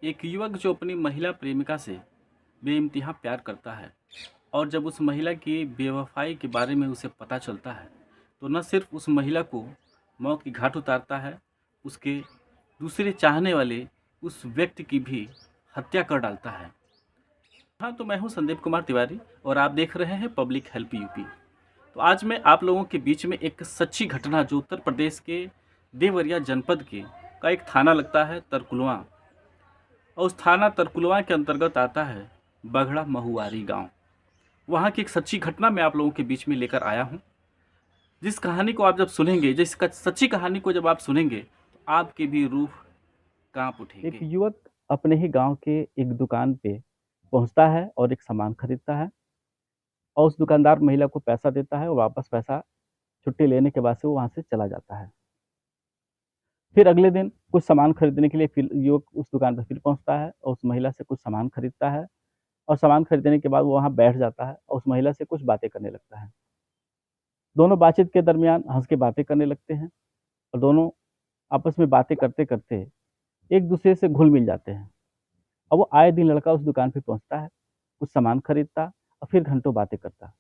एक युवक जो अपनी महिला प्रेमिका से बेइंतहा प्यार करता है और जब उस महिला की बेवफाई के बारे में उसे पता चलता है तो न सिर्फ उस महिला को मौत की घाट उतारता है, उसके दूसरे चाहने वाले उस व्यक्ति की भी हत्या कर डालता है। हाँ, तो मैं हूँ संदीप कुमार तिवारी और आप देख रहे हैं पब्लिक हेल्प यूपी। तो आज मैं आप लोगों के बीच में एक सच्ची घटना जो उत्तर प्रदेश के देवरिया जनपद के का एक थाना लगता है तरकुलवा, और उस थाना तरकुलवा के अंतर्गत आता है बघड़ा महुआरी गांव। वहाँ की एक सच्ची घटना मैं आप लोगों के बीच में लेकर आया हूँ। जिस कहानी को आप जब सुनेंगे, जिस सच्ची कहानी को जब आप सुनेंगे तो आपकी भी रूह कांप एक उठेगी। युवक अपने ही गांव के एक दुकान पे पहुंचता है और एक सामान खरीदता है और उस दुकानदार महिला को पैसा देता है और वापस पैसा छुट्टी लेने के बाद से वो वहां से चला जाता है। फिर अगले दिन कुछ सामान खरीदने के लिए फिर युवक उस दुकान पर फिर पहुंचता है और उस महिला से कुछ सामान खरीदता है और सामान खरीदने के बाद वो वहां बैठ जाता है और उस महिला से कुछ बातें करने लगता है। दोनों बातचीत के दरमियान हंस के बातें करने लगते हैं और दोनों आपस में बातें करते करते एक दूसरे से घुल मिल जाते हैं। अब वो आए दिन लड़का उस दुकान पे पहुंचता है, कुछ सामान खरीदता और फिर घंटों बातें करता।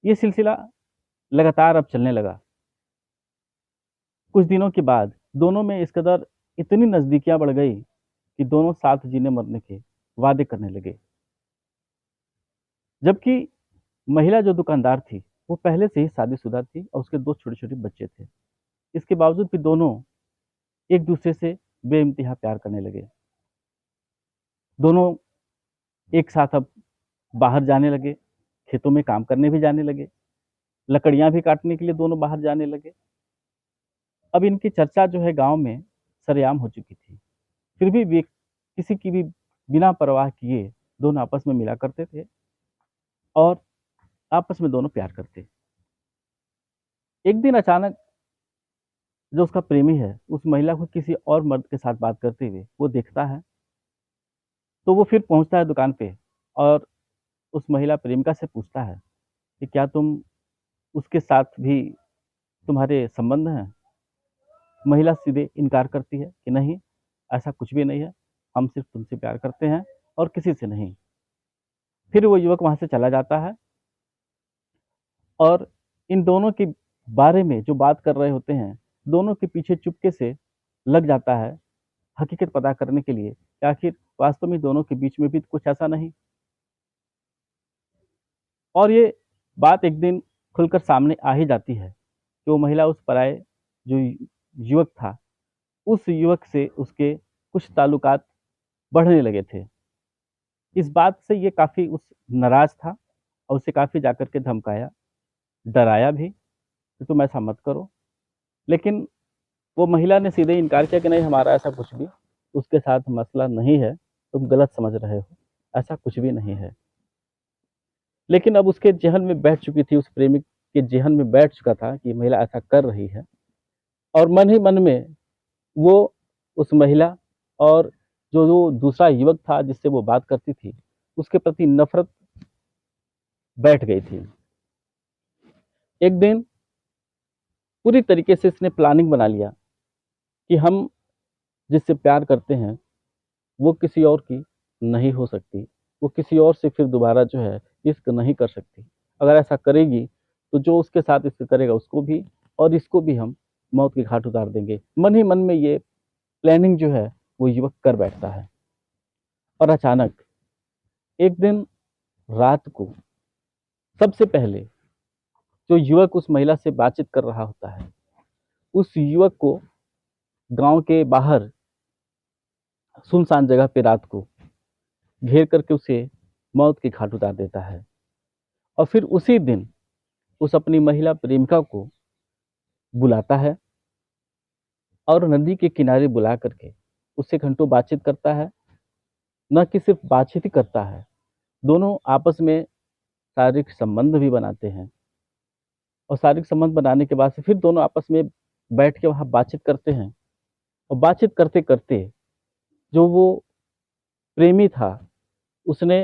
ये सिलसिला लगातार अब चलने लगा। कुछ दिनों के बाद दोनों में इस कदर इतनी नजदीकियां बढ़ गई कि दोनों साथ जीने मरने के वादे करने लगे। जबकि महिला जो दुकानदार थी वो पहले से ही शादीशुदा थी और उसके दो छोटे छोटे बच्चे थे। इसके बावजूद भी दोनों एक दूसरे से बेइंतहा प्यार करने लगे। दोनों एक साथ अब बाहर जाने लगे, खेतों में काम करने भी जाने लगे, लकड़ियां भी काटने के लिए दोनों बाहर जाने लगे। अब इनकी चर्चा जो है गांव में सरेआम हो चुकी थी। फिर भी वे किसी की भी बिना परवाह किए दोनों आपस में मिला करते थे और आपस में दोनों प्यार करते। एक दिन अचानक जो उसका प्रेमी है उस महिला को किसी और मर्द के साथ बात करते हुए वो देखता है। तो वो फिर पहुंचता है दुकान पे और उस महिला प्रेमिका से पूछता है कि क्या तुम उसके साथ भी तुम्हारे संबंध हैं। महिला सीधे इनकार करती है कि नहीं, ऐसा कुछ भी नहीं है, हम सिर्फ तुमसे प्यार करते हैं और किसी से नहीं। फिर वो युवक वहां से चला जाता है और इन दोनों के बारे में जो बात कर रहे होते हैं दोनों के पीछे चुपके से लग जाता है हकीकत पता करने के लिए कि आखिर वास्तव में दोनों के बीच में भी कुछ ऐसा नहीं। और ये बात एक दिन खुलकर सामने आ ही जाती है कि वो महिला उस पराये जो युवक था उस युवक से उसके कुछ ताल्लुकात बढ़ने लगे थे। इस बात से ये काफ़ी उस नाराज़ था और उसे काफ़ी जाकर के धमकाया, डराया भी कि तुम ऐसा मत करो। लेकिन वो महिला ने सीधे इनकार किया कि नहीं, हमारा ऐसा कुछ भी उसके साथ मसला नहीं है, तुम गलत समझ रहे हो, ऐसा कुछ भी नहीं है। लेकिन अब उसके ज़हन में बैठ चुकी थी, उस प्रेमिक के ज़हन में बैठ चुका था कि महिला ऐसा कर रही है और मन ही मन में वो उस महिला और जो दूसरा युवक था जिससे वो बात करती थी उसके प्रति नफरत बैठ गई थी। एक दिन पूरी तरीके से इसने प्लानिंग बना लिया कि हम जिससे प्यार करते हैं वो किसी और की नहीं हो सकती, वो किसी और से फिर दोबारा जो है इश्क नहीं कर सकती। अगर ऐसा करेगी तो जो उसके साथ इश्क करेगा उसको भी और इसको भी हम मौत के घाट उतार देंगे। मन ही मन में ये प्लानिंग जो है वो युवक कर बैठता है। और अचानक एक दिन रात को सबसे पहले जो युवक उस महिला से बातचीत कर रहा होता है उस युवक को गांव के बाहर सुनसान जगह पे रात को घेर करके उसे मौत के घाट उतार देता है। और फिर उसी दिन उस अपनी महिला प्रेमिका को बुलाता है और नदी के किनारे बुला करके उससे घंटों बातचीत करता है। न कि सिर्फ बातचीत ही करता है, दोनों आपस में शारीरिक संबंध भी बनाते हैं और शारीरिक संबंध बनाने के बाद से फिर दोनों आपस में बैठ के वहाँ बातचीत करते हैं। और बातचीत करते करते जो वो प्रेमी था उसने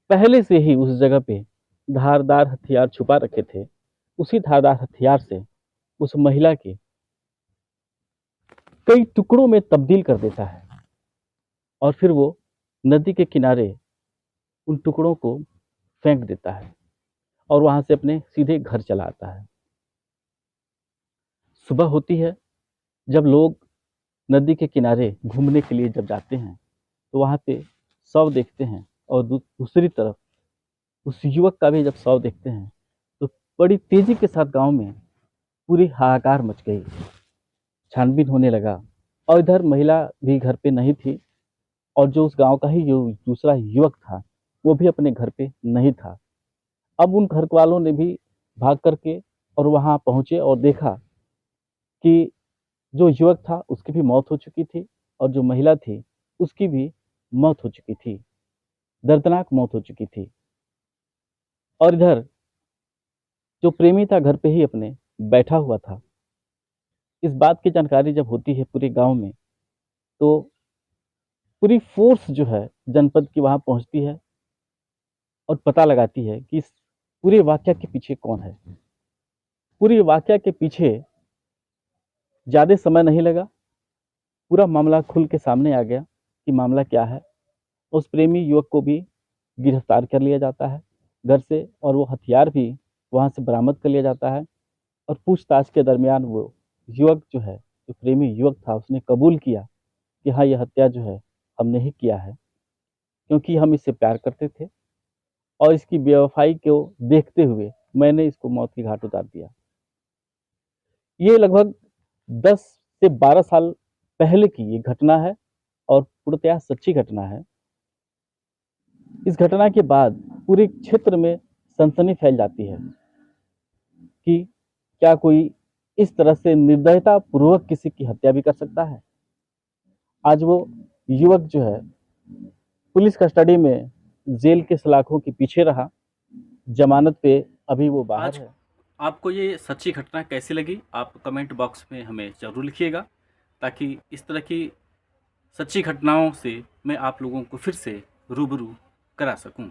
पहले से ही उस जगह पे धारदार हथियार छुपा रखे थे। उसी धारदार हथियार से उस महिला के कई टुकड़ों में तब्दील कर देता है। और फिर वो नदी के किनारे उन टुकड़ों को फेंक देता है और वहाँ से अपने सीधे घर चला आता है। सुबह होती है, जब लोग नदी के किनारे घूमने के लिए जब जाते हैं, तो वहाँ पे शव देखते हैं और दूसरी तरफ उस युवक का भी जब शव देखते हैं, तो बड़ी तेज़ी के साथ गाँव में पूरी हाहाकार मच गई। छानबीन होने लगा और इधर महिला भी घर पे नहीं थी और जो उस गाँव का ही जो दूसरा युवक था, वो भी अपने घर पे नहीं था। अब उन घर वालों ने भी भाग करके और वहाँ पहुँचे और देखा कि जो युवक था उसकी भी मौत हो चुकी थी और जो महिला थी उसकी भी मौत हो चुकी थी, दर्दनाक मौत हो चुकी थी। और इधर जो प्रेमी था घर पे ही अपने बैठा हुआ था। इस बात की जानकारी जब होती है पूरे गाँव में, तो पूरी फ़ोर्स जो है जनपद की वहाँ पहुँचती है और पता लगाती है कि इस पूरे वाक़या के पीछे कौन है। पूरे वाक़या के पीछे ज़्यादा समय नहीं लगा, पूरा मामला खुल के सामने आ गया कि मामला क्या है। उस प्रेमी युवक को भी गिरफ्तार कर लिया जाता है घर से और वो हथियार भी वहाँ से बरामद कर लिया जाता है और पूछताछ के दरमियान वो युवक जो है, जो प्रेमी युवक था, उसने कबूल किया कि हाँ, ये हत्या जो है हमने ही किया है, क्योंकि हम इससे प्यार करते थे और इसकी बेवफ़ाई को देखते हुए मैंने इसको मौत के घाट उतार दिया। ये लगभग 10 से 12 साल पहले की ये घटना है और पूर्णतः सच्ची घटना है। इस घटना के बाद पूरे क्षेत्र में सनसनी फैल जाती है कि क्या कोई इस तरह से निर्दयतापूर्वक किसी की हत्या भी कर सकता है? आज वो युवक जो है पुलिस कस्टडी में जेल के सलाखों के पीछे रहा, जमानत पे अभी वो बाहर आज है। आपको ये सच्ची घटना कैसी लगी? आप कमेंट बॉक्स में हमें ज़रूर लिखिएगा, ताकि इस तरह की सच्ची घटनाओं से मैं आप लोगों को फिर से रूबरू करा सकूं।